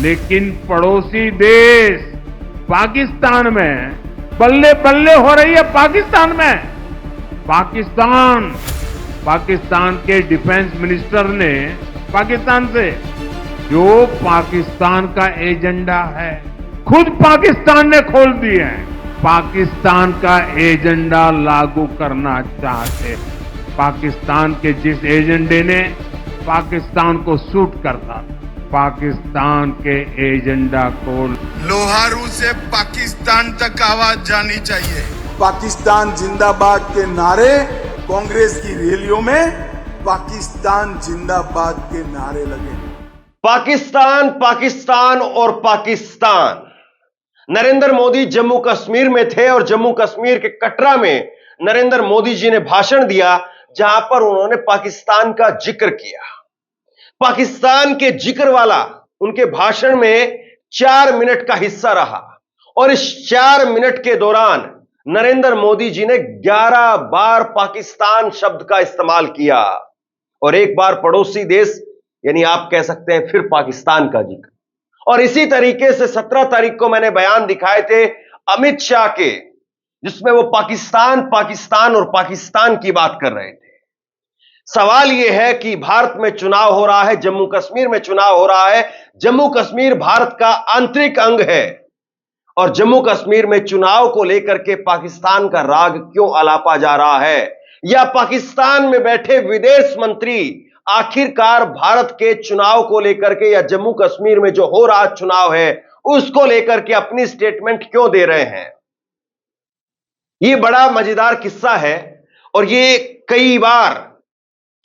लेकिन पड़ोसी देश पाकिस्तान में बल्ले बल्ले हो रही है। पाकिस्तान के डिफेंस मिनिस्टर ने पाकिस्तान से जो पाकिस्तान का एजेंडा है खुद पाकिस्तान ने खोल दिए हैं। पाकिस्तान का एजेंडा लागू करना चाहते, पाकिस्तान के जिस एजेंडे ने पाकिस्तान को सूट करता था, पाकिस्तान के एजेंडा को लोहारू से पाकिस्तान तक आवाज जानी चाहिए। पाकिस्तान जिंदाबाद के नारे कांग्रेस की रैलियों में पाकिस्तान जिंदाबाद के नारे लगे। पाकिस्तान, पाकिस्तान और पाकिस्तान। नरेंद्र मोदी जम्मू कश्मीर में थे और जम्मू कश्मीर के कटरा में नरेंद्र मोदी जी ने भाषण दिया, जहां पर उन्होंने पाकिस्तान का जिक्र किया। पाकिस्तान के जिक्र वाला उनके भाषण में 4 मिनट का हिस्सा रहा और इस 4 मिनट के दौरान नरेंद्र मोदी जी ने 11 बार पाकिस्तान शब्द का इस्तेमाल किया और एक बार पड़ोसी देश यानी आप कह सकते हैं फिर पाकिस्तान का जिक्र। और इसी तरीके से 17 तारीख को मैंने बयान दिखाए थे अमित शाह के, जिसमें वो पाकिस्तान, पाकिस्तान और पाकिस्तान की बात कर रहे थे। सवाल यह है कि भारत में चुनाव हो रहा है, जम्मू कश्मीर में चुनाव हो रहा है। जम्मू कश्मीर भारत का आंतरिक अंग है और जम्मू कश्मीर में चुनाव को लेकर के पाकिस्तान का राग क्यों अलापा जा रहा है? या पाकिस्तान में बैठे विदेश मंत्री आखिरकार भारत के चुनाव को लेकर के या जम्मू कश्मीर में जो हो रहा चुनाव है उसको लेकर के अपनी स्टेटमेंट क्यों दे रहे हैं? यह बड़ा मजेदार किस्सा है और यह कई बार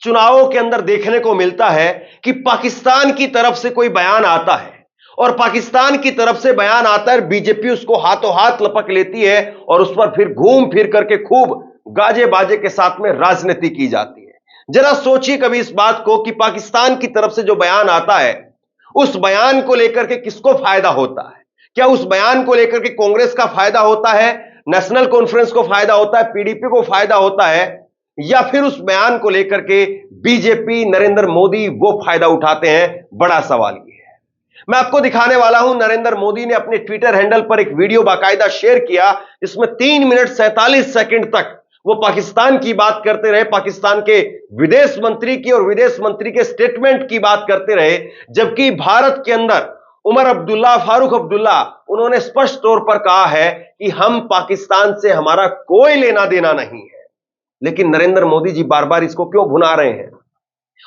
चुनावों के अंदर देखने को मिलता है कि पाकिस्तान की तरफ से कोई बयान आता है और पाकिस्तान की तरफ से बयान आता है, बीजेपी उसको हाथों हाथ लपक लेती है और उस पर फिर घूम फिर करके खूब गाजे बाजे के साथ में राजनीति की जाती है। जरा सोचिए कभी इस बात को कि पाकिस्तान की तरफ से जो बयान आता है उस बयान को लेकर के किसको फायदा होता है? क्या उस बयान को लेकर के कांग्रेस का फायदा होता है, नेशनल कॉन्फ्रेंस को फायदा होता है, पीडीपी को फायदा होता है, या फिर उस बयान को लेकर के बीजेपी, नरेंद्र मोदी वो फायदा उठाते हैं? बड़ा सवाल यह है। मैं आपको दिखाने वाला हूं, नरेंद्र मोदी ने अपने ट्विटर हैंडल पर एक वीडियो बाकायदा शेयर किया जिसमें 3 मिनट 47 सेकंड तक वो पाकिस्तान की बात करते रहे, पाकिस्तान के विदेश मंत्री की और विदेश मंत्री के स्टेटमेंट की बात करते रहे, जबकि भारत के अंदर उमर अब्दुल्ला, फारूक अब्दुल्ला, उन्होंने स्पष्ट तौर पर कहा है कि हम पाकिस्तान से हमारा कोई लेना देना नहीं है। लेकिन नरेंद्र मोदी जी बार बार इसको क्यों भुना रहे हैं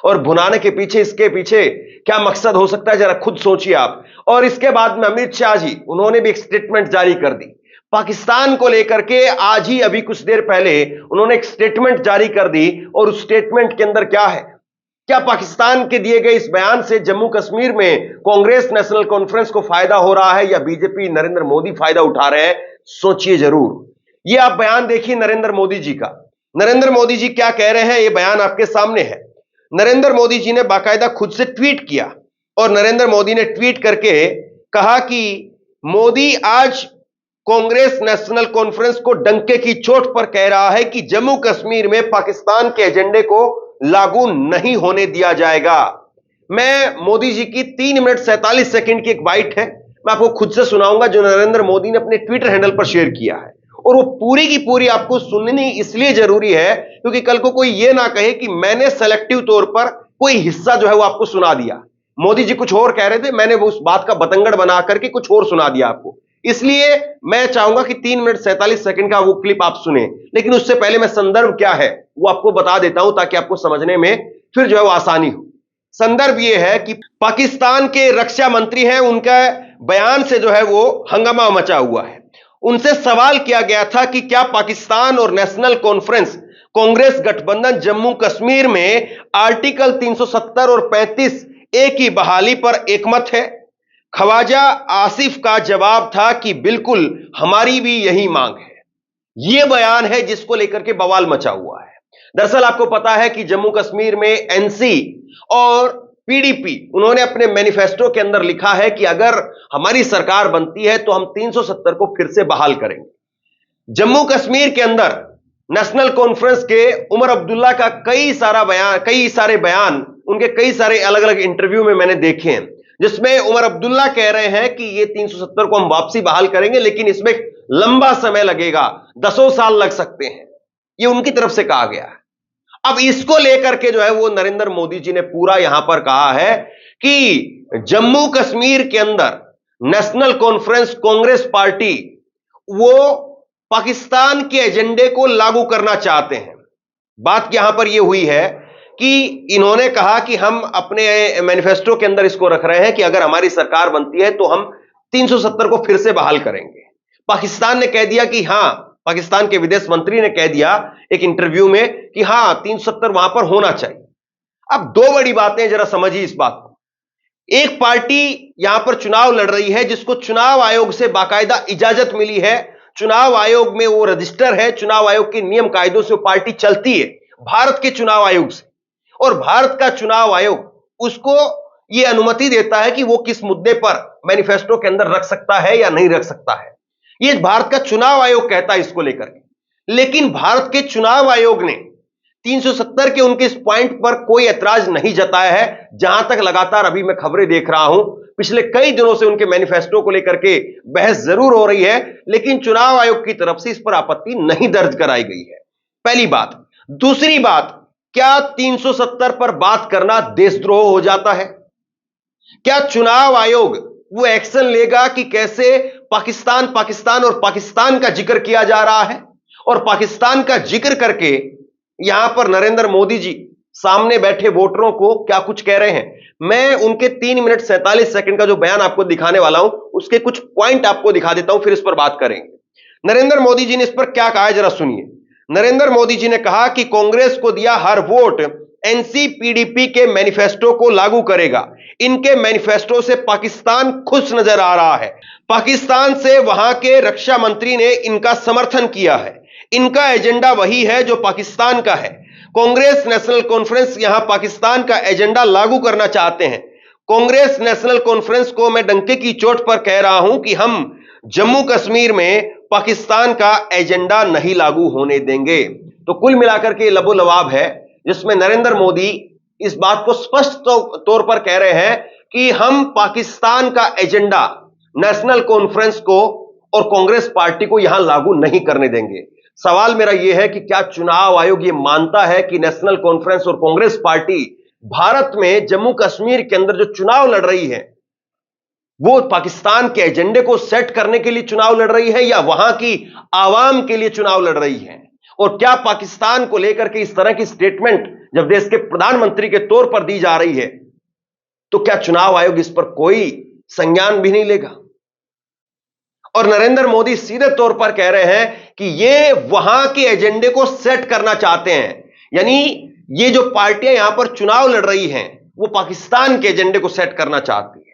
और भुनाने के पीछे, इसके पीछे क्या मकसद हो सकता है, जरा खुद सोचिए आप। और इसके बाद में अमित शाह जी, उन्होंने भी एक स्टेटमेंट जारी कर दी पाकिस्तान को लेकर के। आज ही अभी कुछ देर पहले उन्होंने एक स्टेटमेंट जारी कर दी और उस स्टेटमेंट के अंदर क्या है? क्या पाकिस्तान के दिए गए इस बयान से जम्मू कश्मीर में कांग्रेस, नेशनल कॉन्फ्रेंस को फायदा हो रहा है या बीजेपी, नरेंद्र मोदी फायदा उठा रहे हैं? सोचिए जरूर। यह आप बयान देखिए नरेंद्र मोदी जी का। नरेंद्र मोदी जी क्या कह रहे हैं, यह बयान आपके सामने है। नरेंद्र मोदी जी ने बाकायदा खुद से ट्वीट किया और नरेंद्र मोदी ने ट्वीट करके कहा कि मोदी आज कांग्रेस नेशनल कॉन्फ्रेंस को डंके की चोट पर कह रहा है कि जम्मू कश्मीर में पाकिस्तान के एजेंडे को लागू नहीं होने दिया जाएगा। मैं मोदी जी की 3 मिनट 47 सेकंड की एक बाइट है, मैं आपको खुद से सुनाऊंगा जो नरेंद्र मोदी ने अपने ट्विटर हैंडल पर शेयर किया है और वो पूरी की पूरी आपको सुननी इसलिए जरूरी है क्योंकि कल को कोई ये ना कहे कि मैंने सेलेक्टिव तौर पर कोई हिस्सा जो है वो आपको सुना दिया। मोदी जी कुछ और कह रहे थे, मैंने वो उस बात का बतंगड़ बना करके कुछ और सुना दिया आपको। इसलिए मैं चाहूंगा कि 3 मिनट 47 सेकंड का वो क्लिप आप सुने, लेकिन उससे पहले मैं संदर्भ क्या है वो आपको बता देता हूं ताकि आपको समझने में फिर जो है वो आसानी हो। संदर्भ ये है कि पाकिस्तान के रक्षा मंत्री हैं, उनका बयान से जो है वो हंगामा मचा हुआ है। उनसे सवाल किया गया था कि क्या पाकिस्तान और नेशनल कॉन्फ्रेंस कांग्रेस गठबंधन जम्मू कश्मीर में आर्टिकल 370 और 35A की बहाली पर एकमत है? ख्वाजा आसिफ का जवाब था कि बिल्कुल, हमारी भी यही मांग है। यह बयान है जिसको लेकर के बवाल मचा हुआ है। दरअसल आपको पता है कि जम्मू कश्मीर में एनसी और पीडीपी, उन्होंने अपने मैनिफेस्टो के अंदर लिखा है कि अगर हमारी सरकार बनती है तो हम 370 को फिर से बहाल करेंगे। जम्मू कश्मीर के अंदर नेशनल कॉन्फ्रेंस के उमर अब्दुल्ला का कई सारे बयान, उनके कई सारे अलग अलग इंटरव्यू में मैंने देखे हैं, जिसमें उमर अब्दुल्ला कह रहे हैं कि ये 370 को हम वापसी बहाल करेंगे, लेकिन इसमें लंबा समय लगेगा, 10 साल लग सकते हैं, ये उनकी तरफ से कहा गया है। अब इसको लेकर के जो है वो नरेंद्र मोदी जी ने पूरा यहां पर कहा है कि जम्मू कश्मीर के अंदर नेशनल कॉन्फ्रेंस कांग्रेस पार्टी वो पाकिस्तान के एजेंडे को लागू करना चाहते हैं। बात यहां पर यह हुई है कि इन्होंने कहा कि हम अपने मैनिफेस्टो के अंदर इसको रख रहे हैं कि अगर हमारी सरकार बनती है तो हम 370 को फिर से बहाल करेंगे। पाकिस्तान ने कह दिया कि हां, पाकिस्तान के विदेश मंत्री ने कह दिया एक इंटरव्यू में कि हां 370 वहां पर होना चाहिए। अब दो बड़ी बातें जरा समझिए इस बात को। एक पार्टी यहां पर चुनाव लड़ रही है जिसको चुनाव आयोग से बाकायदा इजाजत मिली है, चुनाव आयोग में वो रजिस्टर है, चुनाव आयोग के नियम कायदों से वो पार्टी चलती है, भारत के चुनाव आयोग से, और भारत का चुनाव आयोग उसको यह अनुमति देता है कि वो किस मुद्दे पर मैनिफेस्टो के अंदर रख सकता है या नहीं रख सकता है। ये भारत का चुनाव आयोग कहता है इसको लेकर के। लेकिन भारत के चुनाव आयोग ने 370 के उनके इस पॉइंट पर कोई ऐतराज नहीं जताया है। जहां तक लगातार अभी मैं खबरें देख रहा हूं, पिछले कई दिनों से उनके मैनिफेस्टो को लेकर के बहस जरूर हो रही है, लेकिन चुनाव आयोग की तरफ से इस पर आपत्ति नहीं दर्ज कराई गई है। पहली बात। दूसरी बात, क्या 370 पर बात करना देशद्रोह हो जाता है? क्या चुनाव आयोग वो एक्शन लेगा कि कैसे पाकिस्तान और पाकिस्तान का जिक्र किया जा रहा है, और पाकिस्तान का जिक्र करके यहां पर नरेंद्र मोदी जी सामने बैठे वोटरों को क्या कुछ कह रहे हैं? मैं उनके 3 मिनट 47 सेकंड का जो बयान आपको दिखाने वाला हूं, उसके कुछ पॉइंट आपको दिखा देता हूं, फिर इस पर बात करेंगे। नरेंद्र मोदी जी ने इस पर क्या कहा है जरा सुनिए। नरेंद्र मोदी जी ने कहा कि कांग्रेस को दिया हर वोट एनसीपीडीपी के मैनिफेस्टो को लागू करेगा। इनके मैनिफेस्टो से पाकिस्तान खुश नजर आ रहा है। पाकिस्तान से वहां के रक्षा मंत्री ने इनका समर्थन किया है। इनका एजेंडा वही है जो पाकिस्तान का है। कांग्रेस नेशनल कॉन्फ्रेंस यहां पाकिस्तान का एजेंडा लागू करना चाहते हैं। कांग्रेस नेशनल कॉन्फ्रेंस को मैं डंके की चोट पर कह रहा हूं कि हम जम्मू कश्मीर में पाकिस्तान का एजेंडा नहीं लागू होने देंगे। तो कुल मिलाकर के लबोलवाब है, जिसमें नरेंद्र मोदी इस बात को स्पष्ट तौर पर कह रहे हैं कि हम पाकिस्तान का एजेंडा नेशनल कॉन्फ्रेंस को और कांग्रेस पार्टी को यहां लागू नहीं करने देंगे। सवाल मेरा यह है कि क्या चुनाव आयोग यह मानता है कि नेशनल कॉन्फ्रेंस और कांग्रेस पार्टी भारत में जम्मू कश्मीर के अंदर जो चुनाव लड़ रही है वो पाकिस्तान के एजेंडे को सेट करने के लिए चुनाव लड़ रही है, या वहां की आवाम के लिए चुनाव लड़ रही है? और क्या पाकिस्तान को लेकर के इस तरह की स्टेटमेंट जब देश के प्रधानमंत्री के तौर पर दी जा रही है, तो क्या चुनाव आयोग इस पर कोई संज्ञान भी नहीं लेगा? और नरेंद्र मोदी सीधे तौर पर कह रहे हैं कि ये वहां के एजेंडे को सेट करना चाहते हैं, यानी ये जो पार्टियां यहां पर चुनाव लड़ रही हैं वो पाकिस्तान के एजेंडे को सेट करना चाहती है।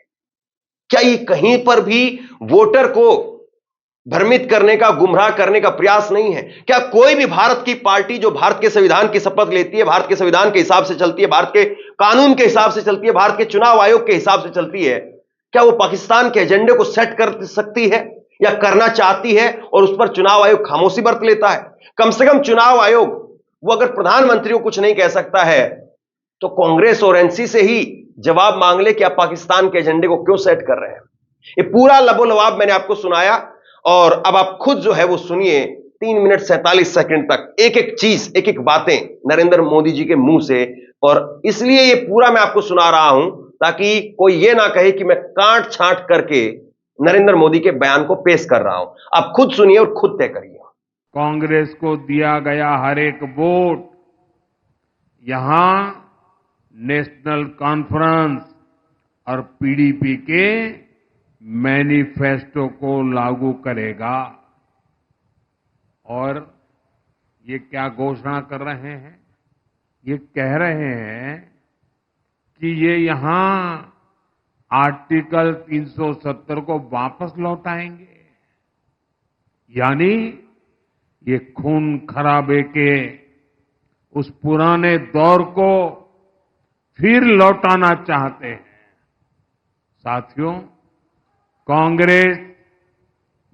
क्या ये कहीं पर भी वोटर को भ्रमित करने का, गुमराह करने का प्रयास नहीं है? क्या कोई भी भारत की पार्टी जो भारत के संविधान की शपथ लेती है, भारत के संविधान के हिसाब से चलती है, भारत के कानून के हिसाब से चलती है, भारत के चुनाव आयोग के हिसाब से चलती है, क्या वो पाकिस्तान के एजेंडे को सेट कर सकती है या करना चाहती है और उस पर चुनाव आयोग खामोशी बरत लेता है? कम से कम चुनाव आयोग वो अगर प्रधानमंत्री को कुछ नहीं कह सकता है तो कांग्रेस और एनसी से ही जवाब मांग ले कि आप पाकिस्तान के एजेंडे को क्यों सेट कर रहे हैं। ये पूरा लबोलवाब मैंने आपको सुनाया, और अब आप खुद जो है वो सुनिए 3 मिनट 47 सेकंड तक एक एक चीज, एक एक बातें नरेंद्र मोदी जी के मुंह से। और इसलिए ये पूरा मैं आपको सुना रहा हूं ताकि कोई ये ना कहे कि मैं काट छांट करके नरेंद्र मोदी के बयान को पेश कर रहा हूं। आप खुद सुनिए और खुद तय करिए। कांग्रेस को दिया गया हर एक वोट यहां नेशनल कॉन्फ्रेंस और पीडीपी के मैनिफेस्टो को लागू करेगा। और ये क्या घोषणा कर रहे हैं? ये कह रहे हैं कि ये यहां आर्टिकल 370 को वापस लौटाएंगे, यानी ये खून खराबे के उस पुराने दौर को फिर लौटाना चाहते हैं। साथियों, कांग्रेस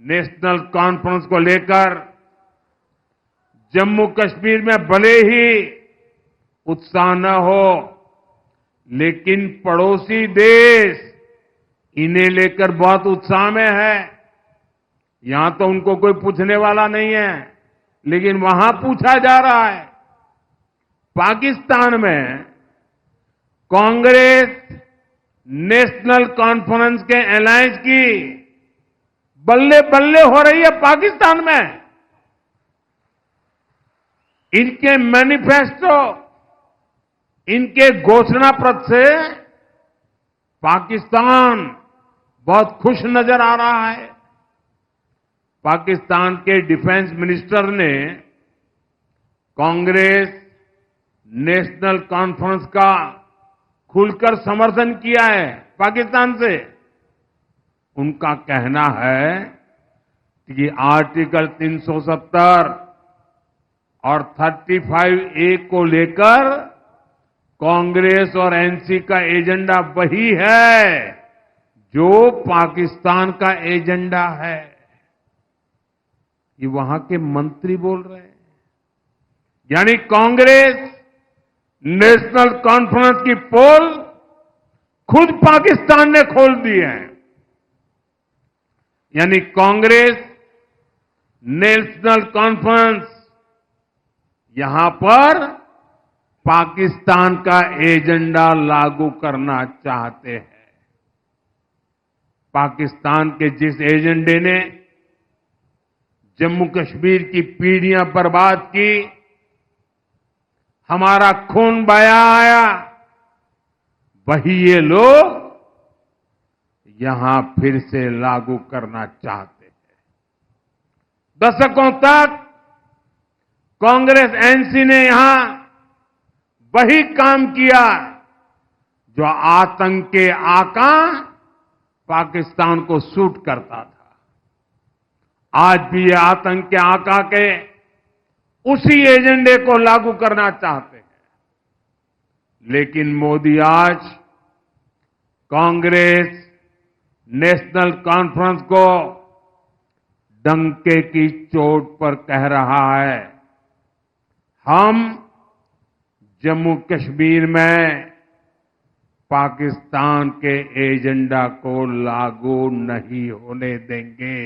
नेशनल कॉन्फ्रेंस को लेकर जम्मू कश्मीर में भले ही उत्साह न हो, लेकिन पड़ोसी देश इन्हें लेकर बहुत उत्साह में है। यहां तो उनको कोई पूछने वाला नहीं है, लेकिन वहां पूछा जा रहा है। पाकिस्तान में कांग्रेस नेशनल कॉन्फ्रेंस के अलायंस की बल्ले बल्ले हो रही है पाकिस्तान में। इनके मैनिफेस्टो, इनके घोषणा पत्र से पाकिस्तान बहुत खुश नजर आ रहा है। पाकिस्तान के डिफेंस मिनिस्टर ने कांग्रेस नेशनल कॉन्फ्रेंस का खुलकर समर्थन किया है पाकिस्तान से। उनका कहना है कि आर्टिकल 370 और 35A को लेकर कांग्रेस और एनसी का एजेंडा वही है जो पाकिस्तान का एजेंडा है। ये वहां के मंत्री बोल रहे हैं। यानी कांग्रेस नेशनल कॉन्फ्रेंस की पोल खुद पाकिस्तान ने खोल दी है। यानी कांग्रेस नेशनल कॉन्फ्रेंस यहां पर पाकिस्तान का एजेंडा लागू करना चाहते हैं। पाकिस्तान के जिस एजेंडे ने जम्मू कश्मीर की पीढ़ियां बर्बाद की, हमारा खून बहाया, वही ये लोग यहां फिर से लागू करना चाहते हैं। दशकों तक कांग्रेस एनसी ने यहां वही काम किया जो आतंक के आका पाकिस्तान को सूट करता था। आज भी ये आतंक के आका के उसी एजेंडे को लागू करना चाहते हैं। लेकिन मोदी आज कांग्रेस नेशनल कॉन्फ्रेंस को डंके की चोट पर कह रहा है, हम जम्मू कश्मीर में पाकिस्तान के एजेंडा को लागू नहीं होने देंगे।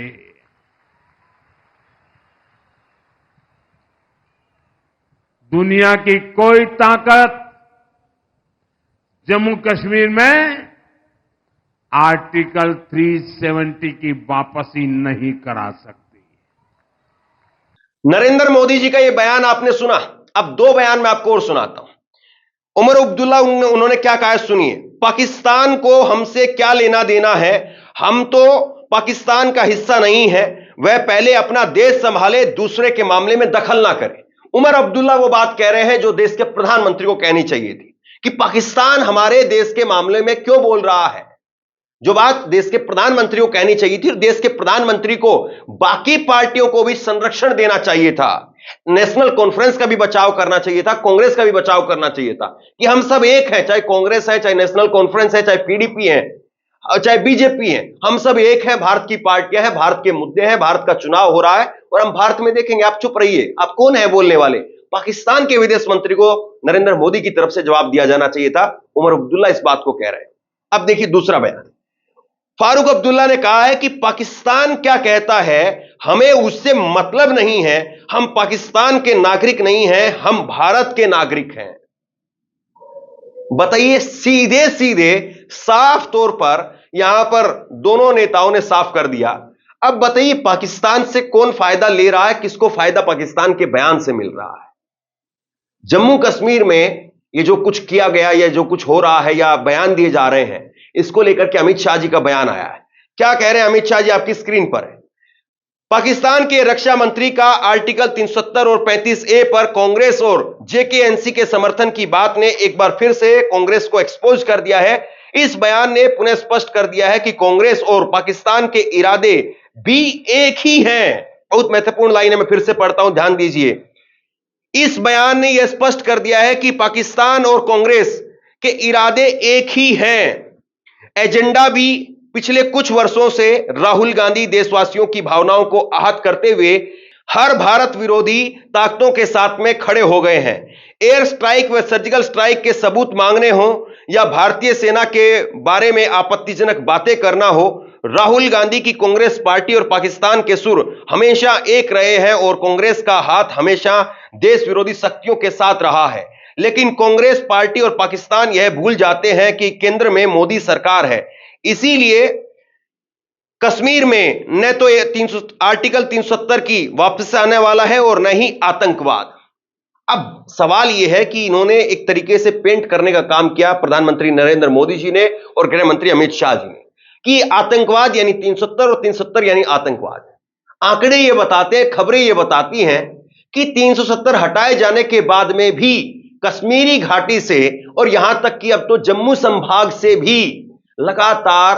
दुनिया की कोई ताकत जम्मू कश्मीर में आर्टिकल 370 की वापसी नहीं करा सकती। नरेंद्र मोदी जी का यह बयान आपने सुना। अब दो बयान मैं आपको और सुनाता हूं। उमर अब्दुल्ला उन्होंने क्या कहा है, सुनिए। पाकिस्तान को हमसे क्या लेना देना है, हम तो पाकिस्तान का हिस्सा नहीं है, वह पहले अपना देश संभाले, दूसरे के मामले में दखल ना करे। उमर अब्दुल्ला वो बात कह रहे हैं जो देश के प्रधानमंत्री को कहनी चाहिए थी कि पाकिस्तान हमारे देश के मामले में क्यों बोल रहा है। जो बात देश के प्रधानमंत्री को कहनी चाहिए थी, देश के प्रधानमंत्री को बाकी पार्टियों को भी संरक्षण देना चाहिए था, नेशनल कॉन्फ्रेंस का भी बचाव करना चाहिए था, कांग्रेस का भी बचाव करना चाहिए था कि हम सब एक हैं, चाहे कांग्रेस है, चाहे नेशनल कॉन्फ्रेंस है, चाहे पीडीपी है, चाहे बीजेपी है, हम सब एक हैं। भारत की पार्टियां हैं, भारत के मुद्दे हैं, भारत का चुनाव हो रहा है और हम भारत में देखेंगे। आप चुप रहिए, आप कौन है बोलने वाले। पाकिस्तान के विदेश मंत्री को नरेंद्र मोदी की तरफ से जवाब दिया जाना चाहिए था। उमर अब्दुल्ला इस बात को कह रहे हैं। अब देखिए दूसरा बयान। फारूक अब्दुल्ला ने कहा है कि पाकिस्तान क्या कहता है हमें उससे मतलब नहीं है, हम पाकिस्तान के नागरिक नहीं हैं, हम भारत के नागरिक हैं। बताइए, सीधे सीधे साफ तौर पर यहां पर दोनों नेताओं ने साफ कर दिया। अब बताइए पाकिस्तान से कौन फायदा ले रहा है, किसको फायदा पाकिस्तान के बयान से मिल रहा है। जम्मू कश्मीर में ये जो कुछ किया गया या जो कुछ हो रहा है या बयान दिए जा रहे हैं, इसको लेकर के अमित शाह जी का बयान आया है। क्या कह रहे हैं अमित शाह जी, आपकी स्क्रीन पर है। पाकिस्तान के रक्षा मंत्री का आर्टिकल 370 और 35A पर कांग्रेस और जेकेएनसी के समर्थन की बात ने एक बार फिर से कांग्रेस को एक्सपोज कर दिया है। इस बयान ने पुनः स्पष्ट कर दिया है कि कांग्रेस और पाकिस्तान के इरादे भी एक ही हैं। बहुत महत्वपूर्ण लाइन है, मैं फिर से पढ़ता हूं, ध्यान दीजिए। इस बयान ने यह स्पष्ट कर दिया है कि पाकिस्तान और कांग्रेस के इरादे एक ही हैं। एजेंडा भी पिछले कुछ वर्षों से राहुल गांधी देशवासियों की भावनाओं को आहत करते हुए हर भारत विरोधी ताकतों के साथ में खड़े हो गए हैं। एयर स्ट्राइक व सर्जिकल स्ट्राइक के सबूत मांगने हो या भारतीय सेना के बारे में आपत्तिजनक बातें करना हो, राहुल गांधी की कांग्रेस पार्टी और पाकिस्तान के सुर हमेशा एक रहे हैं और कांग्रेस का हाथ हमेशा देश विरोधी शक्तियों के साथ रहा है। लेकिन कांग्रेस पार्टी और पाकिस्तान यह भूल जाते हैं कि केंद्र में मोदी सरकार है, इसीलिए कश्मीर में न तो आर्टिकल 370 की वापस आने वाला है और न ही आतंकवाद। अब सवाल यह है कि इन्होंने एक तरीके से पेंट करने का काम किया प्रधानमंत्री नरेंद्र मोदी जी ने और गृह मंत्री अमित शाह जी ने कि आतंकवाद यानी 370 और 370 यानी आतंकवाद। आंकड़े ये बताते हैं, खबरें ये बताती हैं कि 370 हटाए जाने के बाद में भी कश्मीरी घाटी से और यहां तक कि अब तो जम्मू संभाग से भी लगातार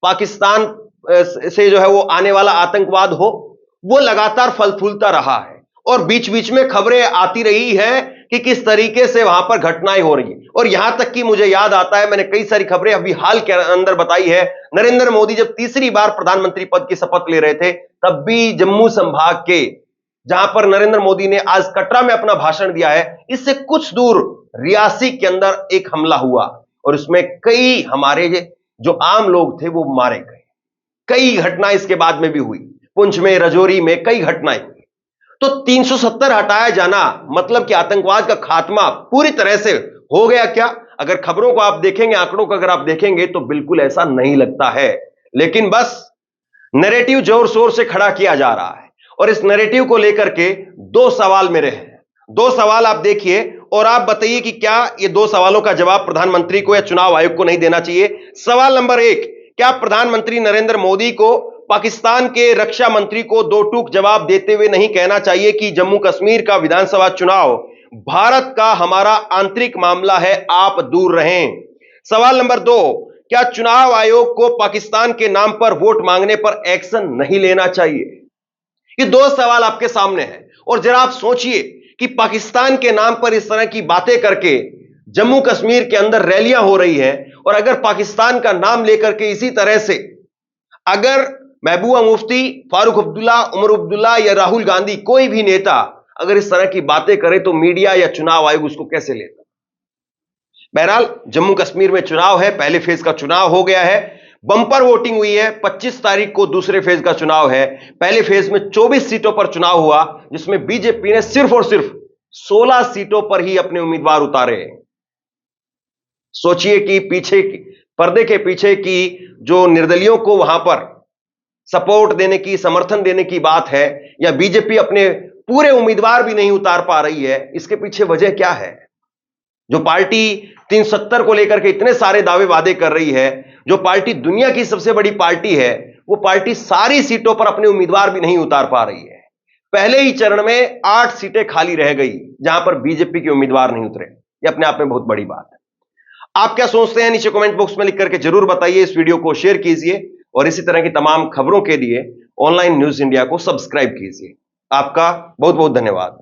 पाकिस्तान से जो है वो आने वाला आतंकवाद हो वो लगातार फल फूलता रहा है और बीच बीच में खबरें आती रही है कि किस तरीके से वहां पर घटनाएं हो रही है। और यहां तक कि मुझे याद आता है, मैंने कई सारी खबरें अभी हाल के अंदर बताई है, नरेंद्र मोदी जब तीसरी बार प्रधानमंत्री पद की शपथ ले रहे थे तब भी जम्मू संभाग के जहां पर नरेंद्र मोदी ने आज कटरा में अपना भाषण दिया है, इससे कुछ दूर रियासी के अंदर एक हमला हुआ और उसमें कई हमारे जो आम लोग थे वो मारे गए। कई घटनाएं इसके बाद में भी हुई, पुंछ में, रजौरी में कई घटनाएं हुई। तो 370 हटाया जाना मतलब कि आतंकवाद का खात्मा पूरी तरह से हो गया क्या? अगर खबरों को आप देखेंगे, आंकड़ों को अगर आप देखेंगे तो बिल्कुल ऐसा नहीं लगता है। लेकिन बस नैरेटिव जोर शोर से खड़ा किया जा रहा है और इस नैरेटिव को लेकर के दो सवाल मेरे हैं। दो सवाल आप देखिए और आप बताइए कि क्या ये दो सवालों का जवाब प्रधानमंत्री को या चुनाव आयोग को नहीं देना चाहिए। सवाल नंबर 1, क्या प्रधानमंत्री नरेंद्र मोदी को पाकिस्तान के रक्षा मंत्री को दो टूक जवाब देते हुए नहीं कहना चाहिए कि जम्मू कश्मीर का विधानसभा चुनाव भारत का हमारा आंतरिक मामला है, आप दूर रहें। सवाल नंबर 2, क्या चुनाव आयोग को पाकिस्तान के नाम पर वोट मांगने पर एक्शन नहीं लेना चाहिए? ये दो सवाल आपके सामने हैं और जरा आप सोचिए कि पाकिस्तान के नाम पर इस तरह की बातें करके जम्मू कश्मीर के अंदर रैलियां हो रही हैं और अगर पाकिस्तान का नाम लेकर के इसी तरह से अगर महबूबा मुफ्ती, फारूक अब्दुल्ला, उमर अब्दुल्ला या राहुल गांधी कोई भी नेता अगर इस तरह की बातें करे तो मीडिया या चुनाव आयोग उसको कैसे लेता? बहरहाल जम्मू कश्मीर में चुनाव है, पहले फेज का चुनाव हो गया है, बंपर वोटिंग हुई है, 25 तारीख को दूसरे फेज का चुनाव है। पहले फेज में 24 सीटों पर चुनाव हुआ जिसमें बीजेपी ने सिर्फ और सिर्फ 16 सीटों पर ही अपने उम्मीदवार उतारे। सोचिए कि पीछे पर्दे के पीछे की जो निर्दलियों को वहां पर सपोर्ट देने की, समर्थन देने की बात है या बीजेपी अपने पूरे उम्मीदवार भी नहीं उतार पा रही है, इसके पीछे वजह क्या है? जो पार्टी 370 को लेकर के इतने सारे दावे वादे कर रही है, जो पार्टी दुनिया की सबसे बड़ी पार्टी है, वो पार्टी सारी सीटों पर अपने उम्मीदवार भी नहीं उतार पा रही है। पहले ही चरण में 8 सीटें खाली रह गई जहां पर बीजेपी के उम्मीदवार नहीं उतरे। यह अपने आप में बहुत बड़ी बात है। आप क्या सोचते हैं नीचे कमेंट बॉक्स में लिख करके जरूर बताइए। इस वीडियो को शेयर कीजिए और इसी तरह की तमाम खबरों के लिए ऑनलाइन न्यूज इंडिया को सब्सक्राइब कीजिए। आपका बहुत बहुत धन्यवाद।